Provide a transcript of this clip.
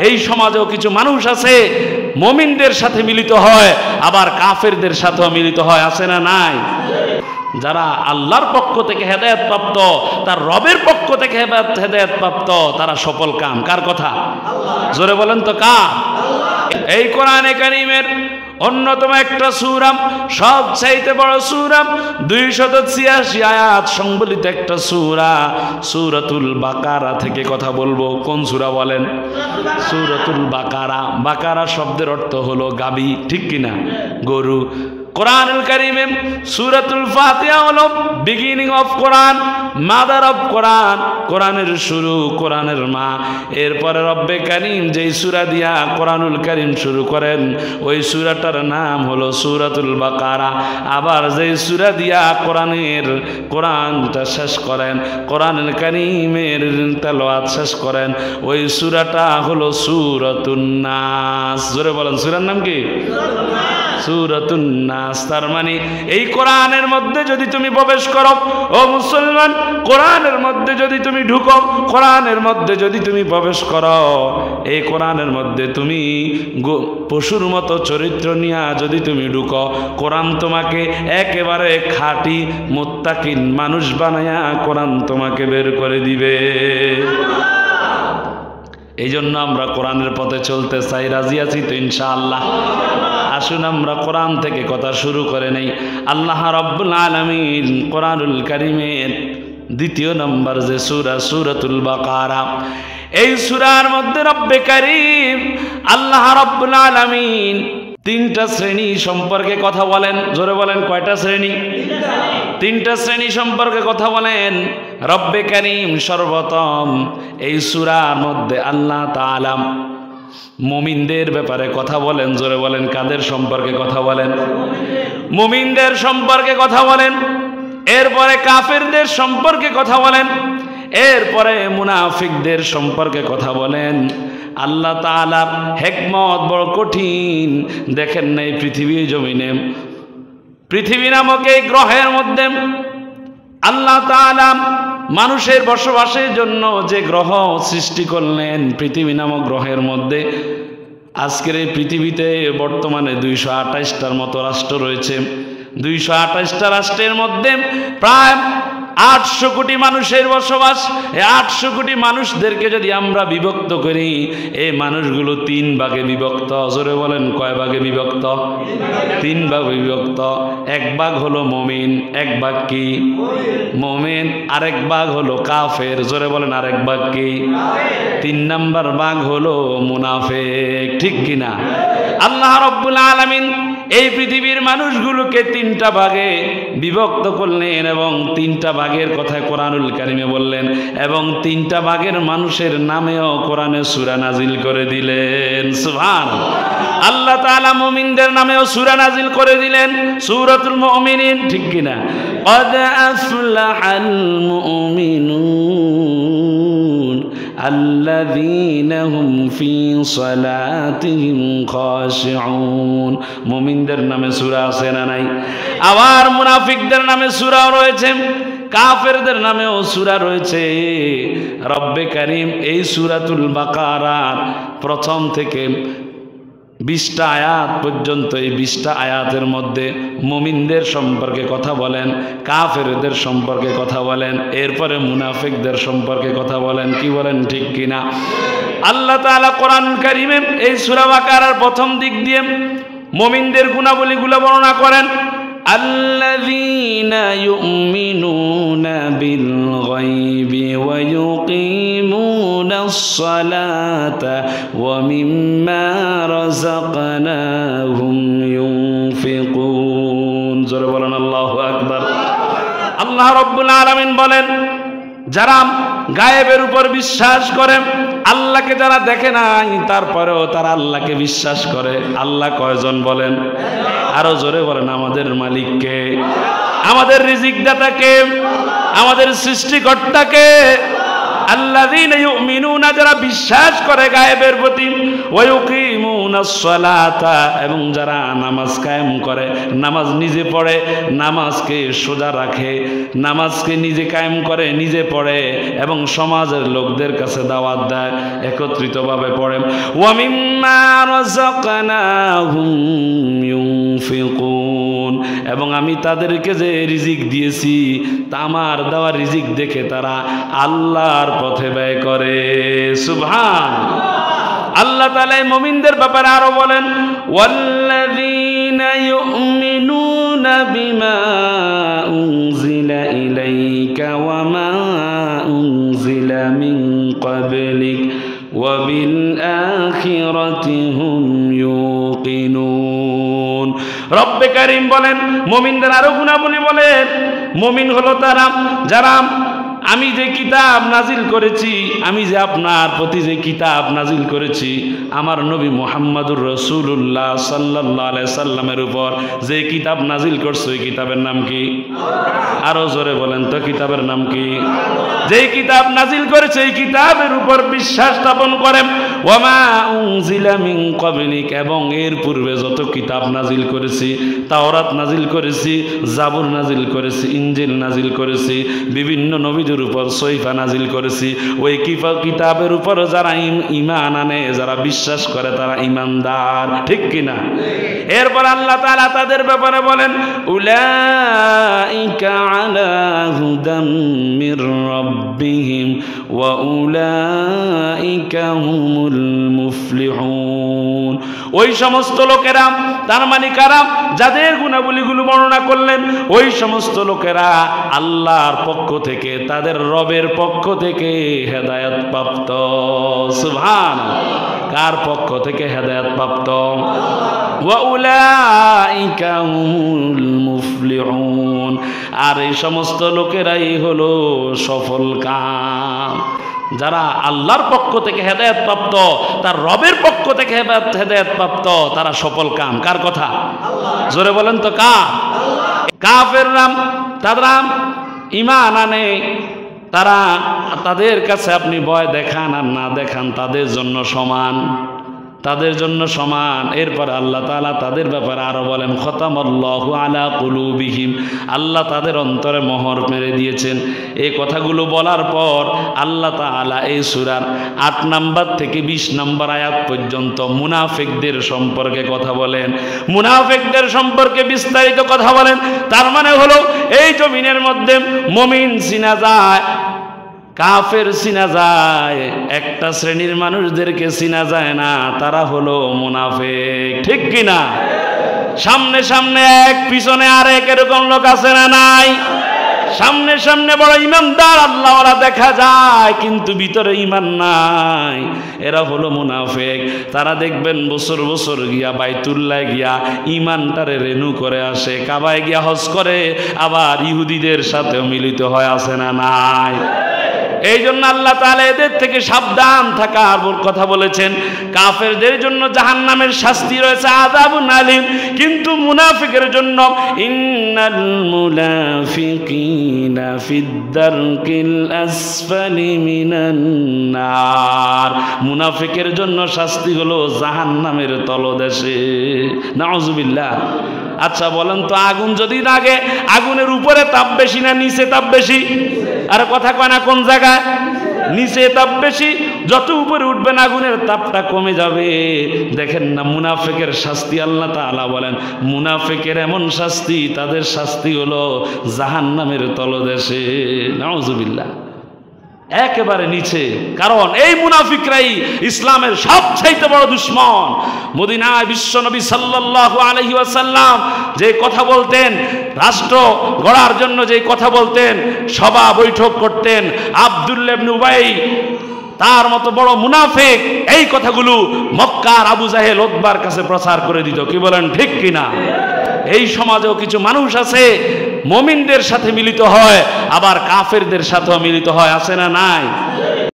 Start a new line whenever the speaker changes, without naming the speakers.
এই সমাজেও কিছু মানুষ আছে মুমিনদের সাথে মিলিত হয়, আবার কাফেরদের সাথেও মিলিত হয়, আছে না নাই? যারা আল্লাহর পক্ষ থেকে হেদায়েত প্রাপ্ত, তার রবের পক্ষ থেকে হেদায়েত প্রাপ্ত, তারা সফল কাম। কার কথা? জোরে বলেন তো কার? এই কোরআনে কারীমের অন্যতম একটা সূরা, সবচাইতে বড় সূরা, 286 আয়াত সংবলিত একটা সূরা, সূরাতুল বাকারা থেকে কথা বলবো। কোন সূরা বলেন? সূরাতুল বাকারা। বাকারা শব্দের অর্থ হলো গাবি, ঠিক কিনা? গরু। কোরআনুল কারীমে সূরাতুল ফাতিহা হলো beginning of Quran, mother of Quran, কোরআনের শুরু, কোরআনের মা। এরপরে রব্বে কারীম যেই সূরা দিয়া কোরআনুল কারীম শুরু করেন, ওই সূরাটার নাম হলো সূরাতুল বাকারা। আবার যেই সূরা দিয়া কোরআনটা শেষ করেন, কোরআনুল কারীমের তেলাওয়াত শেষ করেন, ওই সূরাটা হলো সূরাতুন নাস। জোরে বলেন, সূরার নাম কি? সূরাতুন নাস। তার মানে এই কোরআনের মধ্যে যদি তুমি প্রবেশ করো, ও মুসলমান, কোরআনের মধ্যে যদি তুমি ঢুকো, কোরআনের মধ্যে যদি তুমি প্রবেশ করো, এই কোরআনের মধ্যে তুমি পশুর মতো চরিত্র নিয়ে যদি তুমি ঢুকো, কোরআন তোমাকে একেবারে খাঁটি মুত্তাকিন মানুষ বানায়া কোরআন তোমাকে বের করে দিবে। এই জন্য আমরা কোরআনের পথে চলতে চাই। রাজি আছি তো ইনশাআল্লাহ? আসুন আমরা কোরআন থেকে কথা শুরু করে নেই। আল্লাহ রাব্বুল আলামিন কোরআনুল কারীমের 2 নম্বর যে সূরা, সূরাতুল বাকারা, এই সূরার মধ্যে রব্বে কারীম আল্লাহ রাব্বুল আলামিন 3টা শ্রেণী সম্পর্কে কথা বলেন। জোরে বলেন, কয়টা শ্রেণী? 3টা শ্রেণী সম্পর্কে কথা বলেন রব্বে কারীম। সর্বপ্রথম এই সূরার মধ্যে আল্লাহ তাআলা মুমিনদের ব্যাপারে কথা বলেন। জোরে বলেন, কাদের সম্পর্কে কথা বলেন? মুমিনদের সম্পর্কে কথা বলেন। এরপরে কাফেরদের সম্পর্কে কথা বলেন। এরপরে মুনাফিকদের সম্পর্কে কথা বলেন। আল্লাহ তাআলার হিকমত বড় কঠিন। দেখেন না, এই পৃথিবী নামক এই গ্রহের মধ্যে আল্লাহ তাআলা মানুষের বসবাসের জন্য যে গ্রহ সৃষ্টি করলেন, পৃথিবী নামক গ্রহের মধ্যে আজকের এই পৃথিবীতে বর্তমানে 228টার মতো রাষ্ট্র রয়েছে। 228টা রাষ্ট্রের মধ্যে প্রায় 800 কোটি মানুষের বসবাস। এই 800 কোটি মানুষদেরকে যদি আমরা বিভক্ত করি, এই মানুষগুলো 3 ভাগে বিভক্ত। জোরে বলেন, কয় ভাগে বিভক্ত? 3 ভাগে বিভক্ত। 1 ভাগ হলো মুমিন, 1 ভাগ কি? মুমিন। আরেক ভাগ হলো কাফের। জোরে বলেন, আরেক ভাগ কি? 3 নাম্বার ভাগ হলো মুনাফিক, ঠিক কিনা? আল্লাহ রাব্বুল আলামিন এই পৃথিবীর মানুষগুলোকে 3টা ভাগে বিভক্ত করলেন এবং 3টা ভাগের কথা কোরআনুল কারীমে বললেন, এবং 3টা ভাগের মানুষের নামেও কোরআনে সূরা নাজিল করে দিলেন। সুবহানাল্লাহ। আল্লাহ তাআলা মুমিনদের নামেও সূরা নাজিল করে দিলেন, সূরাতুল মুমিনিন, ঠিক কিনা? ক্বাদ আফলাহাল মুমিনুন আল্লাযীনা হুম ফী সালাতিহিম খাশিউন। মুমিনদের নামে সূরা আছে না নাই? আবার মুনাফিকদের নামে সূরাও রয়েছে, কাফেরদের নামেও সূরা রয়েছে। রব্বে কারীম এই সূরাতুল বাকারার প্রথম থেকে 20টা আয়াত পর্যন্ত, এই 20টা আয়াতের মধ্যে মুমিনদের সম্পর্কে কথা বলেন, কাফেরদের সম্পর্কে কথা বলেন, এরপরে মুনাফিকদের সম্পর্কে কথা বলেন। কি বলেন, ঠিক কিনা? আল্লাহ তাআলা কোরআন কারীমে এই সূরা বাকারার প্রথম দিক দিয়ে মুমিনদের গুণাবলীগুলো বর্ণনা করেন। আল্লাযীনা ইউমিনুনা বিল গায়বি ওয়া ইউকিমুনাস সালাতা ওয়া মিম্মা রাযাকনাহুম ইউনফিকুন। জোরে বলেন আল্লাহু আকবার। আল্লাহ রাব্বুল আলামিন বলেন, যারা গায়েবের উপর বিশ্বাস করে, আল্লাহকে যারা দেখে নাই তারপরেও তারা আল্লাহকে বিশ্বাস করে। আল্লাহ কয়জন বলেন? আরো জোরে বলেন, আমাদের মালিককে, আমাদের রিজিক দাতাকে, আমাদের সৃষ্টিকর্তাকে। আল্লাযীনা ইউমিনুনা, যারা বিশ্বাস করে গায়েবের প্রতি, ওয়া ইউকিমুনাস সালাতা, এবং যারা নামাজ কায়েম করে, নামাজ নিজে পড়ে, নামাজকে সোজা রাখে, নামাজকে নিজে কায়েম করে, নিজে পড়ে এবং সমাজের লোকদের কাছে দাওয়াত দেয়, একত্রিতভাবে পড়ে। ওয়া মিম্মা রাযাকনাহুম ইউনফিকুন, এবং আমি তাদেরকে যে রিজিক দিয়েছি তা আমার দেওয়া রিজিক দেখে তারা আল্লাহর পথে ব্যয় করে। সুবহান। আল্লাহ তাআলা মুমিনদের ব্যাপারে আরো বলেন, ওয়াল্লাযীনা ইউমিনুনা বিমা উনজিলা ইলাইকা ওয়া মা উনজিলা মিন ক্বাবলিক ওয়া বিল আখিরাতি হুম ইউকিনুন। রব্বে কারীম বলেন, মুমিনদের আরো গুণাবলী বলেন, মুমিন হলো তারা যারা আমি যে কিতাব নাজিল করেছি, আমি যে আপনার প্রতি যে কিতাব নাজিল করেছি, আমার নবী মুহাম্মদুর রাসূলুল্লাহ সাল্লাল্লাহু আলাইহি সাল্লামের উপর যে কিতাব নাজিল করছে, ওই কিতাবের নাম কি? আরো জোরে বলেন তো, কিতাবের নাম কি? যেই কিতাব নাজিল করেছে এই কিতাবের উপর বিশ্বাস স্থাপন করেন। ওয়া মা উনজিলা মিন ক্বাবলিক, এবং এর পূর্বে যত কিতাব নাজিল করেছি, তাওরাত নাজিল করেছি, জাবুর নাজিল করেছি, ইনজিল নাজিল করেছি, বিভিন্ন নবীদের উপর সহিফা নাজিল করেছি, ওই কিতাবের উপর যারা ঈমান আনে, যারা বিশ্বাস করে, তারা ঈমানদার। ঠিক কিনা? এরপর আল্লাহ তাআলা তাদের ব্যাপারে বলেন, উলাইকা আলা হুদাম মির রাব্বিহিম ওয়া উলাইকা হুমুল মুফলিহুন। ওই সমস্ত লোকেরা, তার মানে কারা? যাদের গুণাবলীগুলো বর্ণনা করলেন, ওই সমস্ত লোকেরা আল্লাহর পক্ষ থেকে, তাদের রবের পক্ষ থেকে হেদায়েত প্রাপ্ত। সুবহান। কার পক্ষ থেকে হেদায়েত প্রাপ্ত? ওয়া উলাইকা হুমুল মুফলিহুন। আর এই সমস্ত লোকেরাই হলো সফল কাম। যারা আল্লাহর পক্ষ থেকে হেদায়েত প্রাপ্ত, তার রবের পক্ষ থেকে হেদায়েত প্রাপ্ত, তারা সফল কাম। কার কথা? জোরে বলেন তো, কার? কাফেররা, তারা ঈমান আনে, তারা, তাদের কাছে আপনি ভয় দেখান আর না দেখান, তাদের জন্য সমান, তাদের জন্য সমান। এরপর আল্লাহ তাআলা তাদের ব্যাপারে আরো বলেন, খতামাল্লাহু আলা কুলুবিহিম, আল্লাহ তাদের অন্তরে মোহর মেরে দিয়েছেন। এই কথাগুলো বলার পর আল্লাহ তাআলা এই সূরার 8 নম্বর থেকে 20 নম্বর আয়াত পর্যন্ত মুনাফিকদের সম্পর্কে কথা বলেন, মুনাফিকদের সম্পর্কে বিস্তারিত কথা বলেন। তার মানে হলো এই জমিনের মধ্যে মুমিন চিনা যায়, কাফের চিনা যায়, একটা শ্রেণীর মানুষদেরকে চিনা যায় না, তারা হলো মুনাফিক। ঠিক কিনা? সামনে সামনে এক, পিছনে আরেক, এরকম লোক আছে না নাই? সামনে সামনে বড় ইমানদার আল্লাহওয়ালা দেখা যায়, কিন্তু ভিতরে ঈমান নাই, এরা হলো মুনাফিক। তারা দেখবেন বছর বছর গিয়া বাইতুল্লাহ গিয়া ঈমানটারে রেনু করে আসে, কাবায় গিয়া হজ করে, আবার ইহুদিদের সাথেও মিলিত হয়, আছে না নাই? এই জন্য আল্লাহ তাআলা এদের থেকে সাবধান থাকার কথা বলেছেন। কাফেরদের জন্য জাহান্নামের শাস্তি রয়েছে, আযাবুন আলীম, কিন্তু মুনাফিকের জন্য ইন্নাল মুনাফিকিনা ফিদ দারকিল আসফালি মিনান নার, মুনাফিকের জন্য শাস্তি হলো জাহান্নামের তলদেশে। নাউযুবিল্লাহ। আচ্ছা বলেন তো, আগুন যদি লাগে, আগুনের উপরে তাপ বেশি না নিচে তাপ বেশি? আর কথা কয় না, কোন জায়গায়? নিচে তাপ বেশি। যত উপরে উঠবেন আগুনের তাপটা কমে যাবে। দেখেন না মুনাফিকের শাস্তি, আল্লাহ তাআলা বলেন মুনাফিকের এমন শাস্তি, তাদের শাস্তি হলো জাহান্নামের তলদেশে। নাউযুবিল্লাহ। একেবারে নিচে। কারণ এই মুনাফিকরাই ইসলামের সবচাইতে বড় দুশমন। মদিনায় বিশ্বনবী সাল্লাল্লাহু আলাইহি ওয়াসাল্লাম যে কথা বলতেন, রাষ্ট্র গড়ার জন্য যে কথা বলতেন, সভা বৈঠক করতেন, আব্দুল্লাহ ইবনে উবাই তার মতো বড় মুনাফিক এই কথাগুলো মক্কার আবু জাহেল উতবার কাছে প্রচার করে দিত। কি বলেন, ঠিক কিনা? এই সমাজেও কিছু মানুষ আছে মুমিনদের সাথে মিলিত হয়, আবার কাফেরদের সাথেও মিলিত হয়, আছে না নাই?